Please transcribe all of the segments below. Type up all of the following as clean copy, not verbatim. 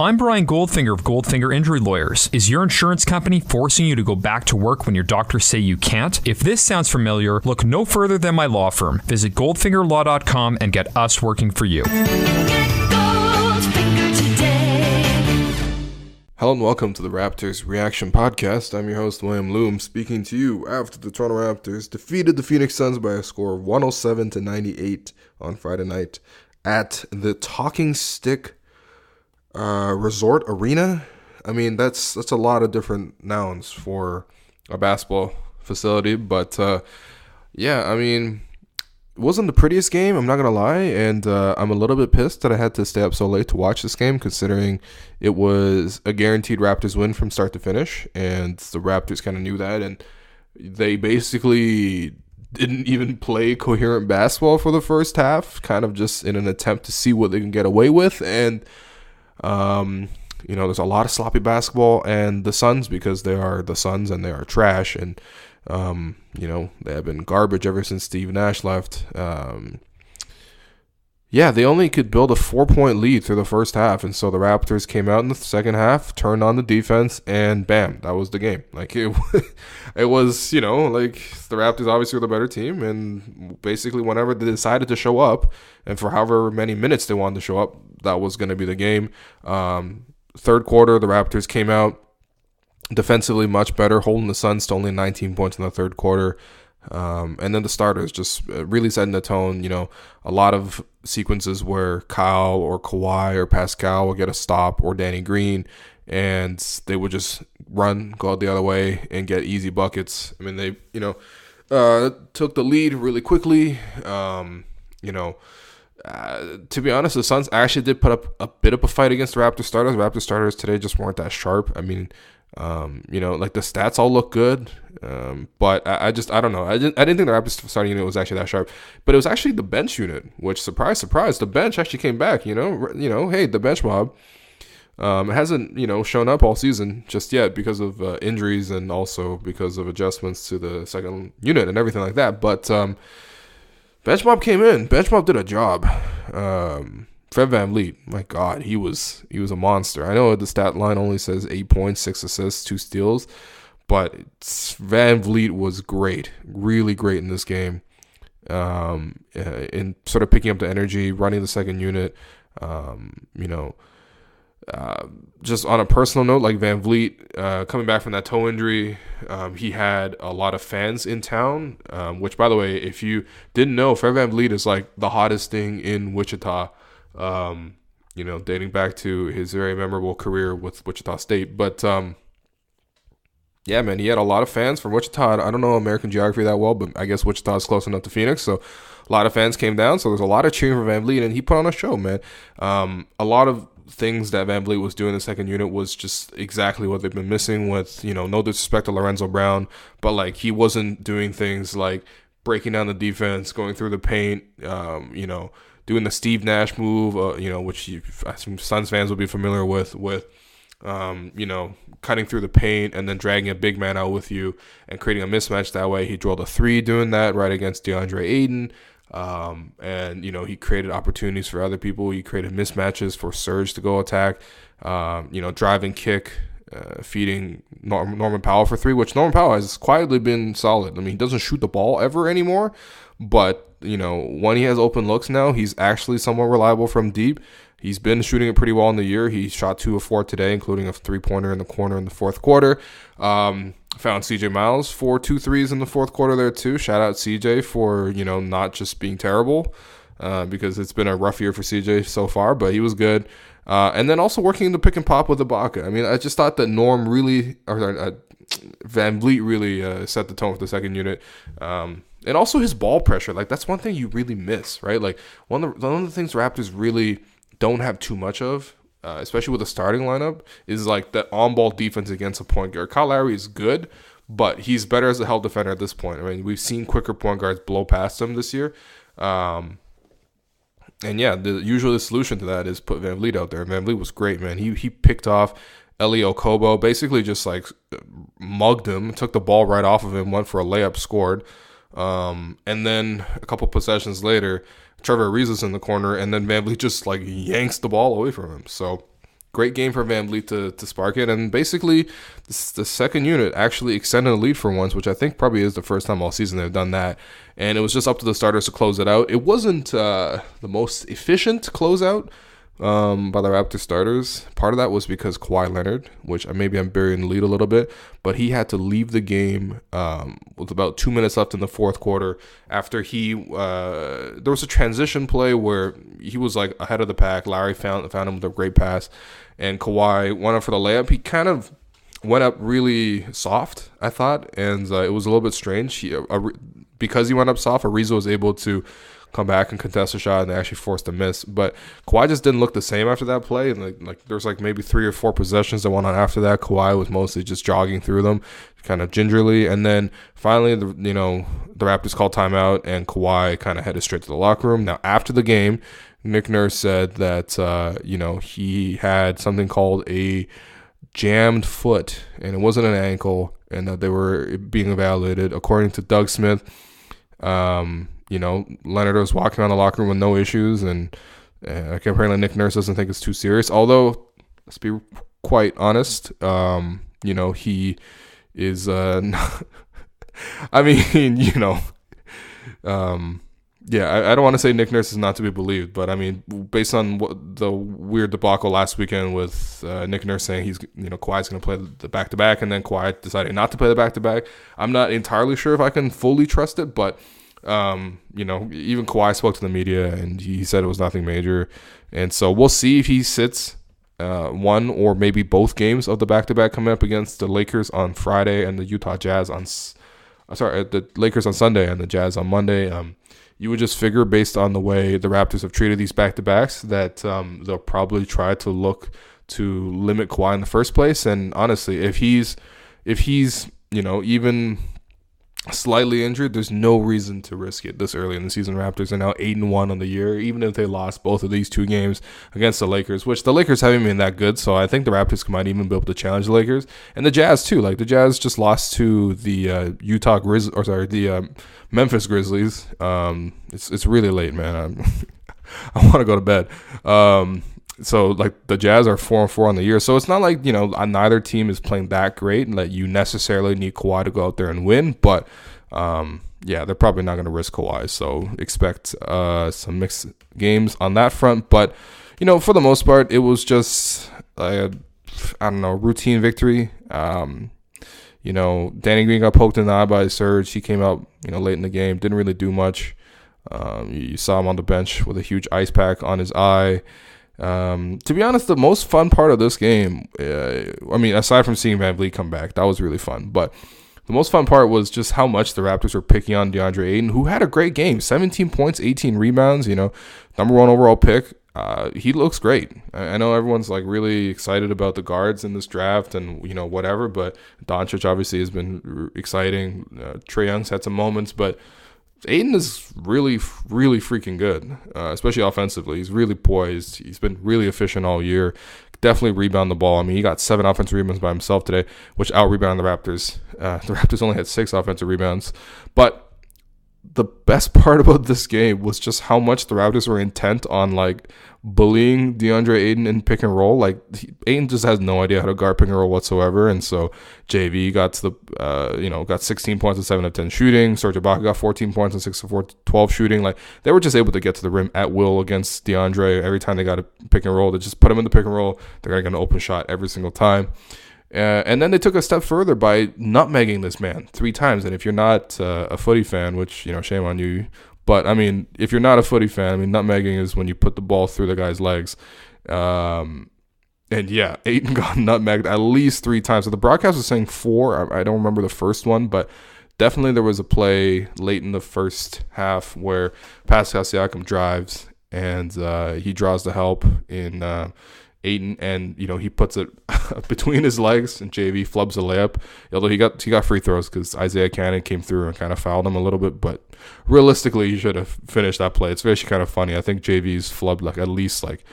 I'm Brian Goldfinger of Goldfinger Injury Lawyers. Is your insurance company forcing you to go back to work when your doctors say you can't? If this sounds familiar, look no further than my law firm. Visit goldfingerlaw.com and get us working for you. Hello and welcome to the Raptors Reaction Podcast. I'm your host, William Loom, speaking to you after the Toronto Raptors defeated the Phoenix Suns by a score of 107-98 on Friday night at the Talking Stick Resort Arena. I mean, that's a lot of different nouns for a basketball facility, but yeah, I mean, it wasn't the prettiest game, I'm not gonna lie, and I'm a little bit pissed that I had to stay up so late to watch this game, considering it was a guaranteed Raptors win from start to finish, and the Raptors kind of knew that, and they basically didn't even play coherent basketball for the first half, kind of just in an attempt to see what they can get away with. And you know, there's a lot of sloppy basketball, and the Suns, because they are the Suns and they are trash, and you know, they have been garbage ever since Steve Nash left. Yeah, they only could build a 4-point lead through the first half, and so the Raptors came out in the second half, turned on the defense, and bam, that was the game. Like, it was, you know, like, the Raptors obviously were the better team, and basically whenever they decided to show up, and for however many minutes they wanted to show up, that was going to be the game. Third quarter, the Raptors came out defensively much better, holding the Suns to only 19 points in the third quarter. And then the starters just really setting the tone. You know, a lot of sequences where Kyle or Kawhi or Pascal will get a stop, or Danny Green, and they would just run, go out the other way, and get easy buckets. I mean, they, you know, took the lead really quickly. You know, to be honest, the Suns actually did put up a bit of a fight against the Raptors starters. The Raptors starters today just weren't that sharp. I mean, you know, like, the stats all look good, but I don't know. I didn't think the Raptors starting unit was actually that sharp, but it was actually the bench unit, which, surprise, the bench actually came back. You know, hey, the bench mob. It hasn't, you know, shown up all season just yet because of injuries, and also because of adjustments to the second unit and everything like that. But bench mob came in. Bench mob did a job. Fred VanVleet, my God, he was a monster. I know the stat line only says 8 points, 6 assists, 2 steals, but VanVleet was great, really great in this game, in sort of picking up the energy, running the second unit. You know, just on a personal note, like, VanVleet, coming back from that toe injury, he had a lot of fans in town, which, by the way, if you didn't know, Fred VanVleet is like the hottest thing in Wichita. You know, dating back to his very memorable career with Wichita State. But yeah, man, he had a lot of fans from Wichita. I don't know American geography that well, but I guess Wichita is close enough to Phoenix, so a lot of fans came down. So there's a lot of cheering for VanVleet, and he put on a show, man. A lot of things that VanVleet was doing in the second unit was just exactly what they've been missing with, you know, no disrespect to Lorenzo Brown, but, like, he wasn't doing things like breaking down the defense, going through the paint, you know, doing the Steve Nash move, you know, which some Suns fans will be familiar with, you know, cutting through the paint and then dragging a big man out with you and creating a mismatch that way. He drilled a 3 doing that right against DeAndre Ayton. And, you know, he created opportunities for other people. He created mismatches for Serge to go attack, you know, drive and kick, feeding Norman Powell for 3, which Norman Powell has quietly been solid. I mean, he doesn't shoot the ball ever anymore, but, you know, when he has open looks now, he's actually somewhat reliable from deep. He's been shooting it pretty well in the year. He shot 2 of 4 today, including a 3-pointer in the corner in the fourth quarter. Found CJ Miles for 2 threes in the fourth quarter there too. Shout out CJ for, you know, not just being terrible, because it's been a rough year for CJ so far, but he was good. And then also working the pick and pop with Ibaka. I mean, I just thought that VanVleet really set the tone for the second unit. And also his ball pressure. Like, that's one thing you really miss, right? Like, one of the things Raptors really don't have too much of, especially with the starting lineup, is like the on-ball defense against a point guard. Kyle Lowry is good, but he's better as a help defender at this point. I mean, we've seen quicker point guards blow past him this year. And yeah, usually the solution to that is put VanVleet out there. VanVleet was great, man. He picked off Eli Okobo, basically just like mugged him, took the ball right off of him, went for a layup, scored. And then a couple possessions later, Trevor Ariza's in the corner, and then VanVleet just like yanks the ball away from him. So great game for VanVleet to spark it. And basically, the second unit actually extended a lead for once, which I think probably is the first time all season they've done that. And it was just up to the starters to close it out. It wasn't the most efficient closeout by the Raptors starters. Part of that was because Kawhi Leonard, which maybe I'm burying the lead a little bit, but he had to leave the game with about 2 minutes left in the fourth quarter after there was a transition play where he was like ahead of the pack. Lowry found him with a great pass, and Kawhi went up for the layup. He kind of went up really soft, I thought, and it was a little bit strange. Because he went up soft, Ariza was able to come back and contest a shot, and they actually forced a miss. But Kawhi just didn't look the same after that play. And like there's like maybe 3 or 4 possessions that went on after that. Kawhi was mostly just jogging through them, kind of gingerly. And then finally, the Raptors called timeout, and Kawhi kind of headed straight to the locker room. Now after the game, Nick Nurse said that he had something called a jammed foot, and it wasn't an ankle, and that they were being evaluated. According to Doug Smith, Leonard was walking around the locker room with no issues, and apparently Nick Nurse doesn't think it's too serious. Although, let's be quite honest, he is. I don't want to say Nick Nurse is not to be believed, but I mean, based on the weird debacle last weekend with Nick Nurse saying Kawhi's going to play the back-to-back, and then Kawhi deciding not to play the back-to-back, I'm not entirely sure if I can fully trust it, but even Kawhi spoke to the media, and he said it was nothing major, and so we'll see if he sits one or maybe both games of the back-to-back coming up against the Lakers on Friday and the Utah Jazz the Lakers on Sunday and the Jazz on Monday. You would just figure, based on the way the Raptors have treated these back-to-backs, that they'll probably try to look to limit Kawhi in the first place. And honestly, if he's even slightly injured, there's no reason to risk it this early in the season. Raptors are now 8-1 on the year, even if they lost both of these 2 games against the Lakers, which the Lakers haven't been that good. So I think the Raptors might even be able to challenge the Lakers and the Jazz too. Like the Jazz just lost to the Memphis Grizzlies. It's really late, man. I want to go to bed. So like the Jazz are 4-4 on the year, so it's not like neither team is playing that great and that you necessarily need Kawhi to go out there and win. But they're probably not going to risk Kawhi, so expect some mixed games on that front. But for the most part, it was just routine victory. Danny Green got poked in the eye by Serge. He came out late in the game, didn't really do much. You saw him on the bench with a huge ice pack on his eye. To be honest, the most fun part of this game, aside from seeing VanVleet come back, that was really fun. But the most fun part was just how much the Raptors were picking on DeAndre Ayton, who had a great game, 17 points, 18 rebounds, number 1 overall pick. He looks great. I know everyone's like really excited about the guards in this draft and, whatever, but Doncic obviously has been exciting. Trae Young's had some moments, but Ayton is really, really freaking good, especially offensively. He's really poised. He's been really efficient all year. Definitely rebound the ball. I mean, he got 7 offensive rebounds by himself today, which out-rebounded the Raptors. The Raptors only had 6 offensive rebounds. But the best part about this game was just how much the Raptors were intent on, like, bullying DeAndre Ayton in pick and roll. Like, Ayton just has no idea how to guard pick and roll whatsoever, and so JV got to the got 16 points and 7 of 10 shooting. Serge Ibaka got 14 points and 6 of 12 shooting. Like, they were just able to get to the rim at will against DeAndre. Every time they got a pick and roll, they just put him in the pick and roll. They're gonna get an open shot every single time. And then they took a step further by nutmegging this man 3 times. And if you're not a footy fan, which, shame on you, but, I mean, if you're not a footy fan, nutmegging is when you put the ball through the guy's legs. And, yeah, Ayton got nutmegged at least 3 times. So the broadcast was saying 4. I don't remember the first one, but definitely there was a play late in the first half where Pascal Siakam drives and he draws the help in Ayton, and he puts it between his legs, and JV flubs a layup. Although he got free throws because Isaiah Canaan came through and kind of fouled him a little bit, but realistically he should have finished that play. It's actually kind of funny. I think JV's flubbed like at least like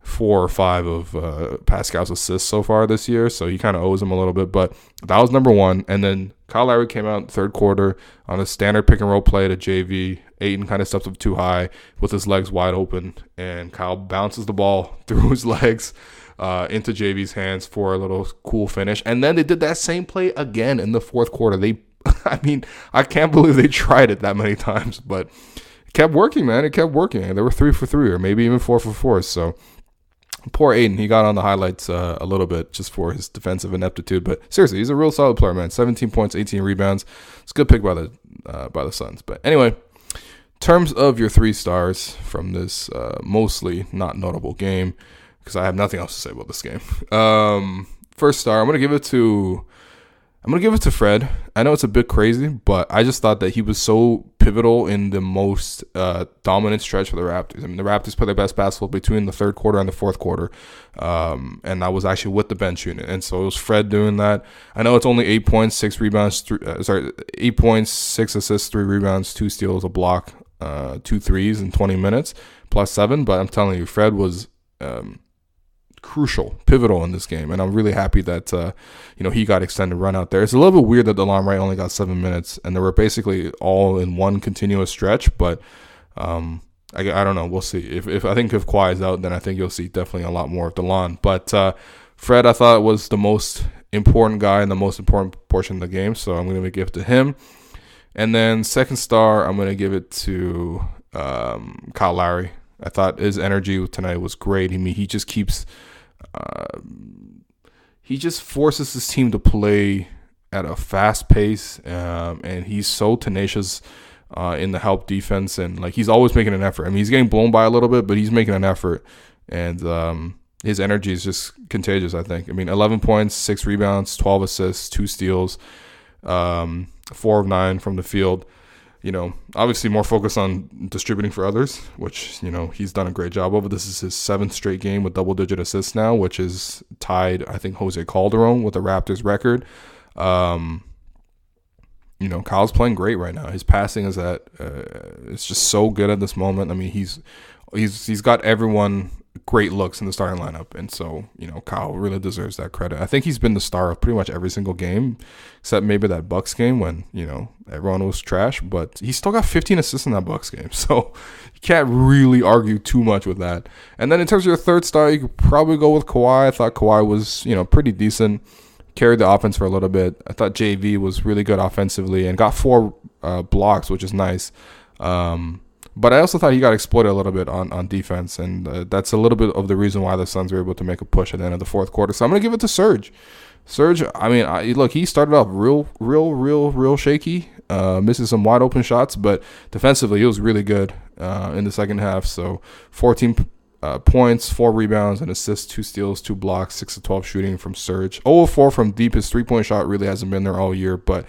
4 or 5 of Pascal's assists so far this year, so he kind of owes him a little bit. But that was number 1, and then Kyle Lowry came out in the third quarter on a standard pick and roll play to JV. Ayton kind of steps up too high with his legs wide open, and Kyle bounces the ball through his legs. into JV's hands for a little cool finish. And then they did that same play again in the fourth quarter. I mean, I can't believe they tried it that many times, but it kept working, man. It kept working. They were 3 for 3 or maybe even 4 for 4. So poor Aiden, he got on the highlights a little bit just for his defensive ineptitude. But seriously, he's a real solid player, man. 17 points, 18 rebounds. It's a good pick by the Suns. But anyway, in terms of your 3 stars from this mostly not notable game, because I have nothing else to say about this game. First star, I'm gonna give it to Fred. I know it's a bit crazy, but I just thought that he was so pivotal in the most dominant stretch for the Raptors. I mean, the Raptors played their best basketball between the third quarter and the fourth quarter, and I was actually with the bench unit, and so it was Fred doing that. I know it's only 8 points, 6 rebounds, 8 points, 6 assists, 3 rebounds, 2 steals, a block, 2 threes in 20 minutes, plus 7. But I'm telling you, Fred was crucial, pivotal in this game, and I'm really happy that he got extended run out there. It's a little bit weird that DeLon Wright only got 7 minutes, and they were basically all in one continuous stretch. But I don't know. We'll see. If Kawhi is out, then I think you'll see definitely a lot more of DeLon. But Fred, I thought, was the most important guy in the most important portion of the game, so I'm going to give it to him. And then second star, I'm going to give it to Kyle Lowry. I thought his energy tonight was great. I mean, he just keeps. He just forces his team to play at a fast pace, and he's so tenacious in the help defense, and like he's always making an effort. I mean, he's getting blown by a little bit, but he's making an effort, and his energy is just contagious, I think. I mean, 11 points, 6 rebounds, 12 assists, 2 steals, 4 of 9 from the field. Obviously more focused on distributing for others, which, he's done a great job of. This is his 7th straight game with double-digit assists now, which is tied, I think, Jose Calderon with the Raptors record. Kyle's playing great right now. His passing is it's just so good at this moment. I mean, he's got everyone great looks in the starting lineup, and so Kyle really deserves that credit. I think he's been the star of pretty much every single game except maybe that Bucks game when everyone was trash, but he still got 15 assists in that Bucks game, so you can't really argue too much with that. And then in terms of your third star, you could probably go with Kawhi. I thought Kawhi was pretty decent, carried the offense for a little bit. I thought JV was really good offensively and got 4 blocks, which is nice. But I also thought he got exploited a little bit on defense, and that's a little bit of the reason why the Suns were able to make a push at the end of the fourth quarter. So I'm going to give it to Serge. Serge, I mean, look, he started off real shaky, missing some wide open shots, but defensively he was really good in the second half. So 14 points, 4 rebounds, and assists, 2 steals, 2 blocks, 6 of 12 shooting from Serge. 0 of 4 from deep. His 3-point shot really hasn't been there all year, but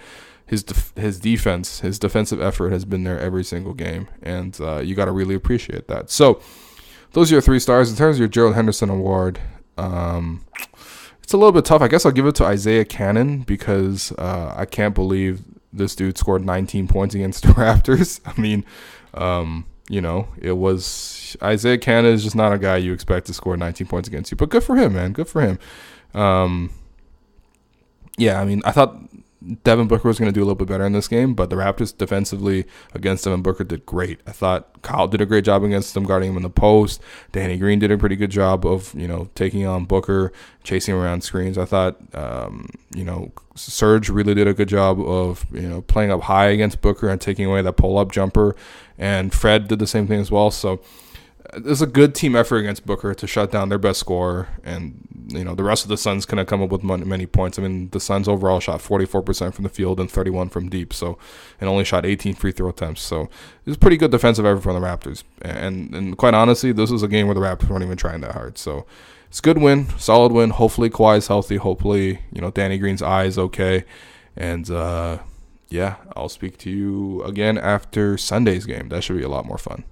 his defense, his defensive effort has been there every single game, and you got to really appreciate that. So those are your 3 stars. In terms of your Gerald Henderson award, it's a little bit tough. I guess I'll give it to Isaiah Canaan because I can't believe this dude scored 19 points against the Raptors. I mean, it was Isaiah Canaan is just not a guy you expect to score 19 points against you, but good for him, man. Good for him. I mean, I thought Devin Booker was going to do a little bit better in this game, but the Raptors defensively against Devin Booker did great. I thought Kyle did a great job against him, guarding him in the post. Danny Green did a pretty good job of, taking on Booker, chasing around screens. I thought, Serge really did a good job of, playing up high against Booker and taking away that pull-up jumper. And Fred did the same thing as well. So there's a good team effort against Booker to shut down their best scorer, and the rest of the Suns couldn't come up with many points. I mean, the Suns overall shot 44% from the field and 31 from deep, and only shot 18 free throw attempts. So it was pretty good defensive effort from the Raptors. And quite honestly, this was a game where the Raptors weren't even trying that hard. So it's a good win, solid win. Hopefully Kawhi's healthy. Hopefully Danny Green's eye is okay. And I'll speak to you again after Sunday's game. That should be a lot more fun.